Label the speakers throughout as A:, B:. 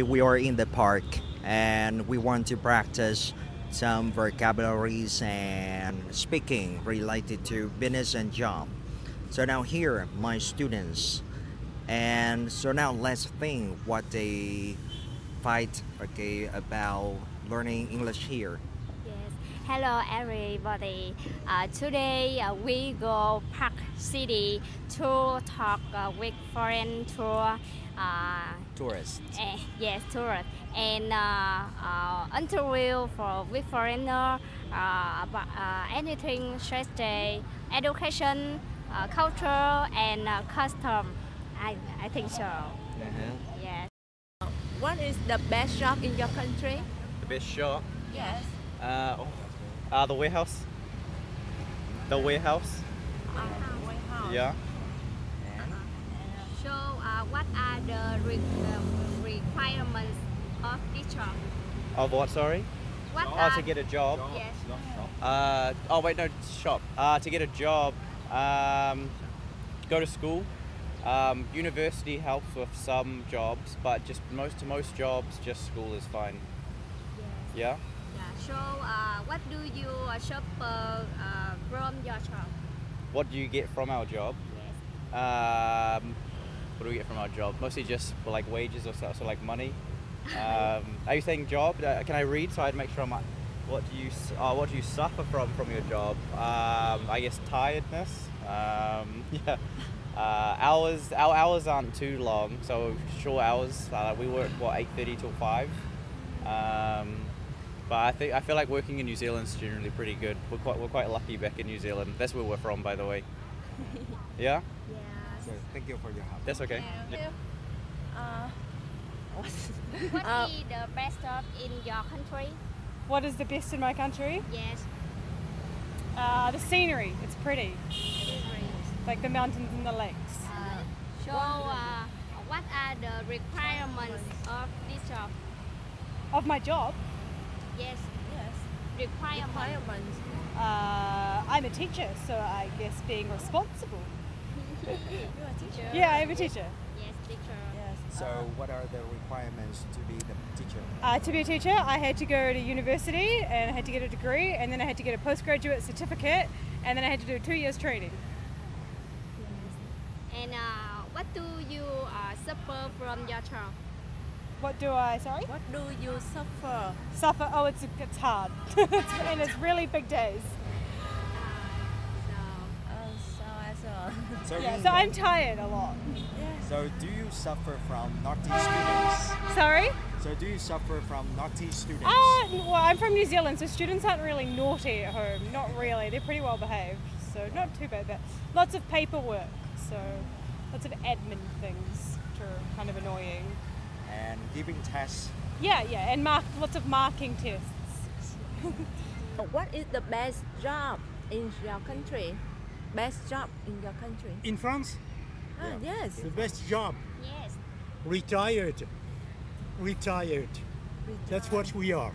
A: We are in the park and we want to practice some vocabularies and speaking related to business and job. So now here, my students, and so now let's think what they fight about learning English here.
B: Yes. Hello everybody. Today we go Park City to talk with foreign tour.
A: Tourists.
B: Yes, tourist and interview with foreigner about anything strategy, education, culture and custom. I think so. Yes.
C: What is the best job in your country?
D: The best shop?
C: Yes.
D: The warehouse. The warehouse?
C: Warehouse.
D: Yeah.
B: So what are the requirements of this job?
D: Of what, sorry?
B: What
D: Oh,
B: are
D: to get a job.
B: Yes.
D: Oh wait, no, shop. To get a job, go to school. University helps with some jobs, but just most jobs, just school is fine.
B: Yes.
D: Yeah?
B: Yeah. So what do you shop from your job?
D: What do you get from our job?
B: Yes.
D: What do we get from our job? Mostly just like wages or so like money. Are you saying job? Can I read so I'd make sure I'm like, what do you suffer from your job? I guess tiredness. Yeah. Our hours aren't too long, so short hours. We work 8:30 till 5. But I feel like working in New Zealand is generally pretty good. We're quite lucky back in New Zealand. That's where we're from, by the way. Yeah.
A: So thank you for your help.
D: That's okay.
B: Yeah.
C: Uh,
B: What is the best job in your country?
E: What is the best in my country?
B: Yes.
E: The scenery. It's pretty. Like the mountains and the lakes.
B: So what are the requirements of this job?
E: Of my job,
B: Yes.
C: yes.
B: Requirements.
C: Requirements.
E: I'm a teacher, so I guess being responsible.
C: You're a teacher.
E: Yeah, I'm a teacher.
B: Yes, teacher.
C: Yes.
A: So what are the requirements to be the teacher?
E: To be a teacher, I had to go to university and I had to get a degree, and then I had to get a postgraduate certificate, and then I had to do 2 years training.
B: And what do you suffer from your job?
E: What do I? Sorry.
C: What do you suffer?
E: Suffer. Oh, it's hard, and it's really big days.
C: So as a
A: So,
E: Yeah, so I'm tired a lot.
C: yes.
A: so do you suffer from naughty students?
E: Sorry.
A: So do you suffer from naughty students?
E: Well, I'm from New Zealand, so students aren't really naughty at home. Not really. They're pretty well behaved, so not too bad. But lots of paperwork, so lots of admin things which are kind of annoying.
A: And giving tests.
E: Yeah, and lots of marking tests.
C: What is the best job in your country? Best job in your country?
F: In France,
C: Yes.
F: the best job,
B: Yes.
F: retired. That's what we are.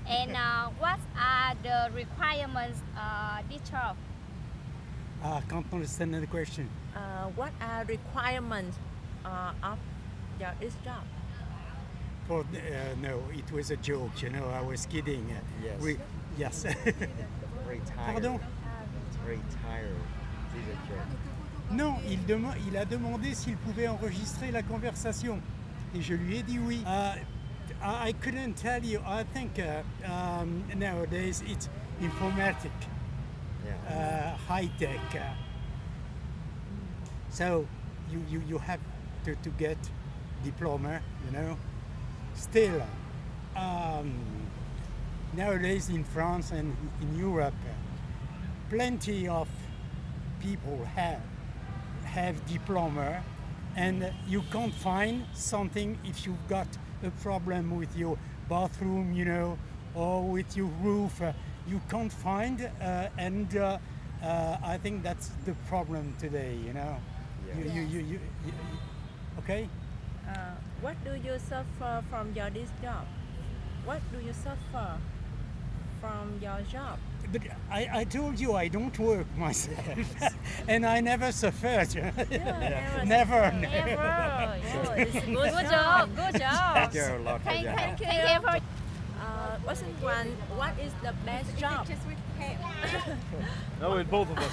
B: And what are the requirements this job?
F: I can't understand the question.
C: What are requirements of this job?
F: No, it was a joke, I was kidding.
A: Yes.
F: Yes.
A: Retired.
F: Pardon?
A: Retired. This is a joke.
F: Non, il a demandé s'il pouvait enregistrer la conversation. Et je lui ai dit oui. I couldn't tell you. I think nowadays it's informatic,
A: Yeah.
F: high tech. So you have to get diploma, Still, nowadays in France and in Europe, plenty of people have diploma, and you can't find something if you've got a problem with your bathroom, or with your roof. You can't find, and I think that's the problem today. You okay?
C: What do you suffer from this job? What do you suffer from your job?
F: but I told you I don't work myself, and I never suffered. Never.
C: Never. Oh, it's a good
B: Good
C: job.
B: job. Good job.
A: Thank you a lot for your help.
B: Thank you for.
C: Wasn't one? What is the best job?
G: No, with both of us.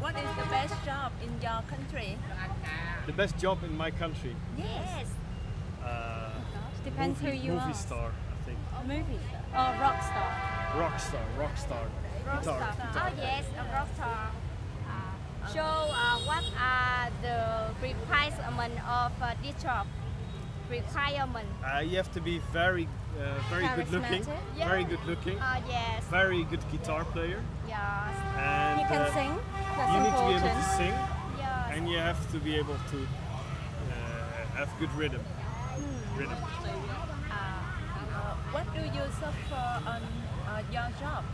C: What is the best job in your country?
G: The best job in my country.
C: Yes.
E: Depends who you
G: movie
E: are.
G: star, I think.
E: Movie or rock star.
G: Rock star. Guitar.
B: Oh yes, a rock star. So what are the requirements of this job? Requirement.
G: You have to be very good looking.
B: Yeah.
G: Very good looking.
B: Yes.
G: Very good guitar player.
B: Yes.
G: And
E: You can sing. That's
G: you need to be able
E: important.
G: to sing,
B: Yes.
G: and you have to be able to have good rhythm. Rhythm.
C: What do you suffer on your job?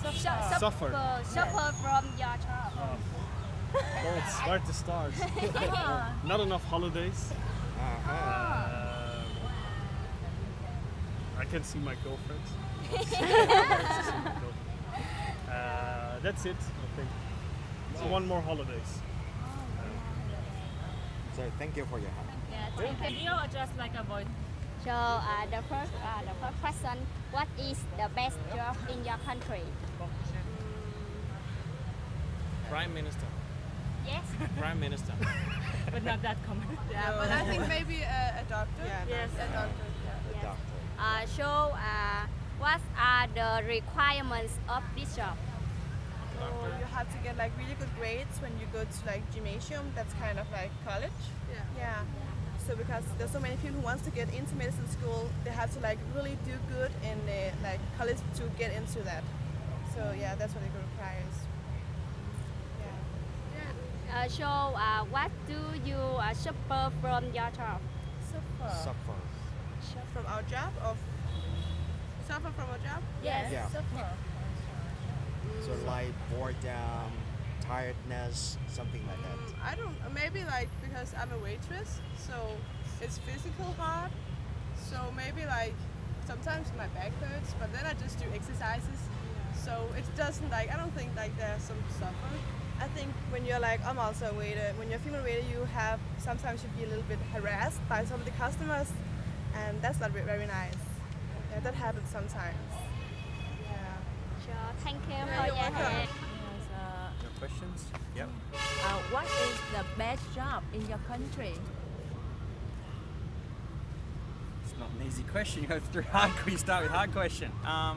G: Suffer.
B: Suffer from your job.
G: Well, it's hard to start. Not enough holidays. I can see my girlfriends. That's it, I think. One more holidays.
A: So thank you for your help.
B: Yeah,
C: or just like a voice?
B: So the first question, what is the best job in your country?
H: Prime Minister.
B: Yes.
H: Prime Minister.
C: But not that common.
I: Yeah, but I think maybe a doctor.
C: Yes.
I: A doctor. Yeah.
B: Yes. So what are the requirements of this job?
I: So you have to get like really good grades when you go to like gymnasium. That's kind of like college. Yeah. So because there's so many people who wants to get into medicine school, they have to like really do good in like college to get into that. So yeah, that's what it requires. Yeah.
B: So what do you suffer from your job?
A: Suffer.
I: From our job or suffer from our job?
B: Yes.
A: Yeah.
C: Suffer.
A: So like boredom, tiredness, something like that.
I: I don't, maybe like because I'm a waitress, so it's physical hard. So maybe like sometimes my back hurts, but then I just do exercises. So it doesn't like, I don't think like there's some suffer. I think when you're like, I'm also a waiter, when you're a female waiter, you have, sometimes you be a little bit harassed by some of the customers, and that's not very nice. Yeah, that happens sometimes. Yeah.
B: Sure. Thank you
I: Yeah,
B: for
I: you're
B: your
I: welcome.
B: help.
H: Your questions? Yep.
C: What is the best job in your country?
H: It's not an easy question. You go through hard. You start with hard question. I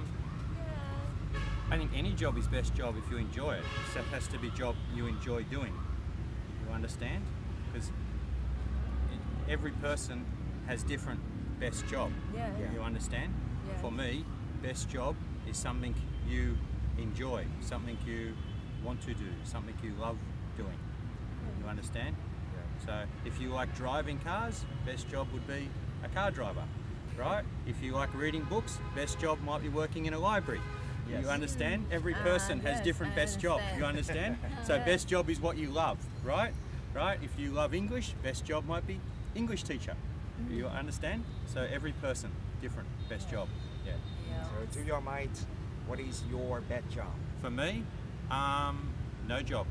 H: think any job is best job if you enjoy it. So it has to be a job you enjoy doing. You understand? Because every person has different best job.
C: Yeah.
H: You understand?
C: Yeah.
H: For me, best job is something you enjoy, something you want to do, something you love doing. You understand? So if you like driving cars, best job would be a car driver, right? If you like reading books, best job might be working in a library.
A: Yes.
H: You understand? Every person has
C: yes,
H: different
C: I
H: best job.
C: understand.
H: You understand? So best job is what you love, right? Right? If you love English, best job might be English teacher. You understand? So every person, different best job. Yeah.
A: So to your mind, what is your best job?
H: For me, no job.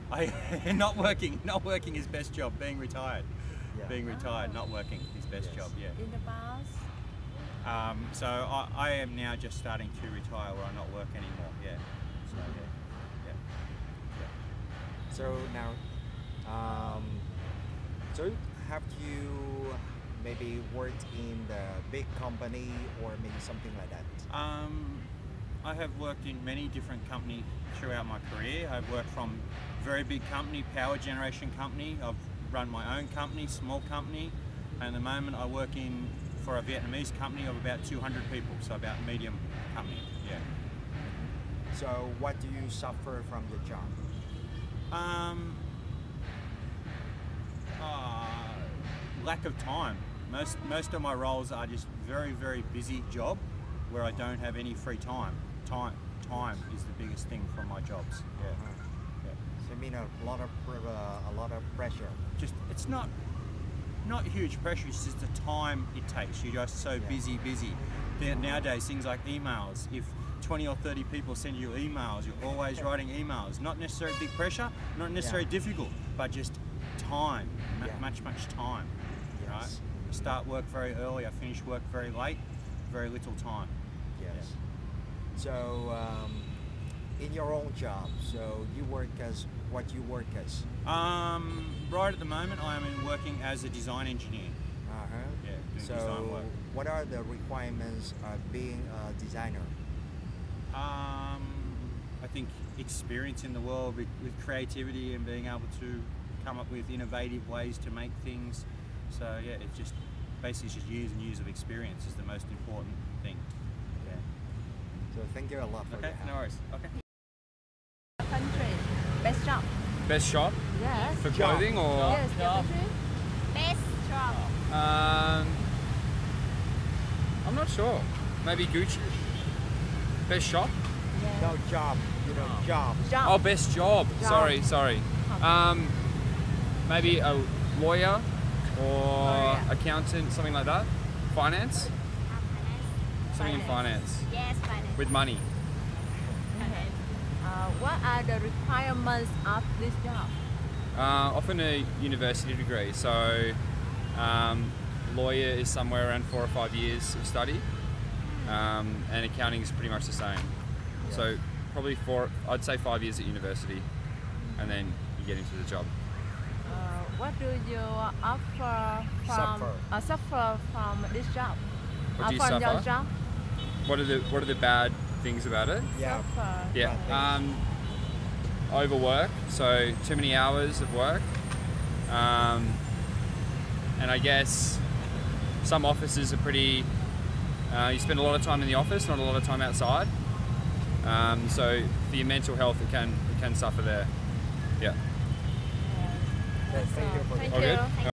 H: Not working. Not working is best job. Being retired.
A: Yeah.
H: Being retired, not working is best
A: Yes.
H: job. Yeah.
C: In the past?
H: So I am now just starting to retire where I not work anymore. Yeah. So yeah.
A: So now, so have you maybe worked in the big company or maybe something like that?
H: I have worked in many different companies throughout my career. I've worked from very big company, power generation company. I've run my own company, small company. And at the moment I work for a Vietnamese company of about 200 people, so about a medium company, yeah.
A: So what do you suffer from your job?
H: Lack of time. Most of my roles are just very, very busy job where I don't have any free time. Time is the biggest thing from my jobs. Yeah. Yeah.
A: So you mean a lot of pressure.
H: Just it's not huge pressure. It's just the time it takes. You're just so busy. Nowadays, things like emails. If 20 or 30 people send you emails. You're always writing emails. Not necessarily big pressure, not necessarily difficult, but just time, much time.
A: Yes.
H: Right? I start work very early, I finish work very late, very little time.
A: Yes. So, in your own job, so you work as what you work as?
H: Right at the moment, I am working as a design engineer. Yeah, doing
A: So,
H: design work.
A: what are the requirements of being a designer?
H: I think experience in the world with creativity and being able to come up with innovative ways to make things. So yeah, it's just basically just years and years of experience is the most important thing.
A: Yeah. So thank you a lot for
H: Okay,
A: your help.
H: no worries. Okay.
C: Country, best job.
J: Best shop
C: Yes.
J: for clothing or?
C: Yes, your country.
B: Best job.
J: I'm not sure. Maybe Gucci. Best shop?
A: No, job. You know, job.
C: Job.
J: Oh, best job.
C: Job.
J: Sorry. Maybe a lawyer or accountant, something like that. Finance? Something in finance.
B: Yes, finance.
J: With money.
C: What are the requirements of this job?
J: Often a university degree. So lawyer is somewhere around 4 or 5 years of study. And accounting is pretty much the same. So probably I'd say 5 years at university, and then you get into the job.
C: What do you offer from suffer from this job?
J: What do you
C: from your
J: suffer?
C: job?
J: What are the bad things about it?
A: Yeah.
C: Suffer.
J: Yeah. Overwork, so too many hours of work. And I guess some offices are pretty. You spend a lot of time in the office, not a lot of time outside. So for your mental health, it can suffer there. Yeah.
A: Thank you for
C: Thank
J: All
C: you.
J: good?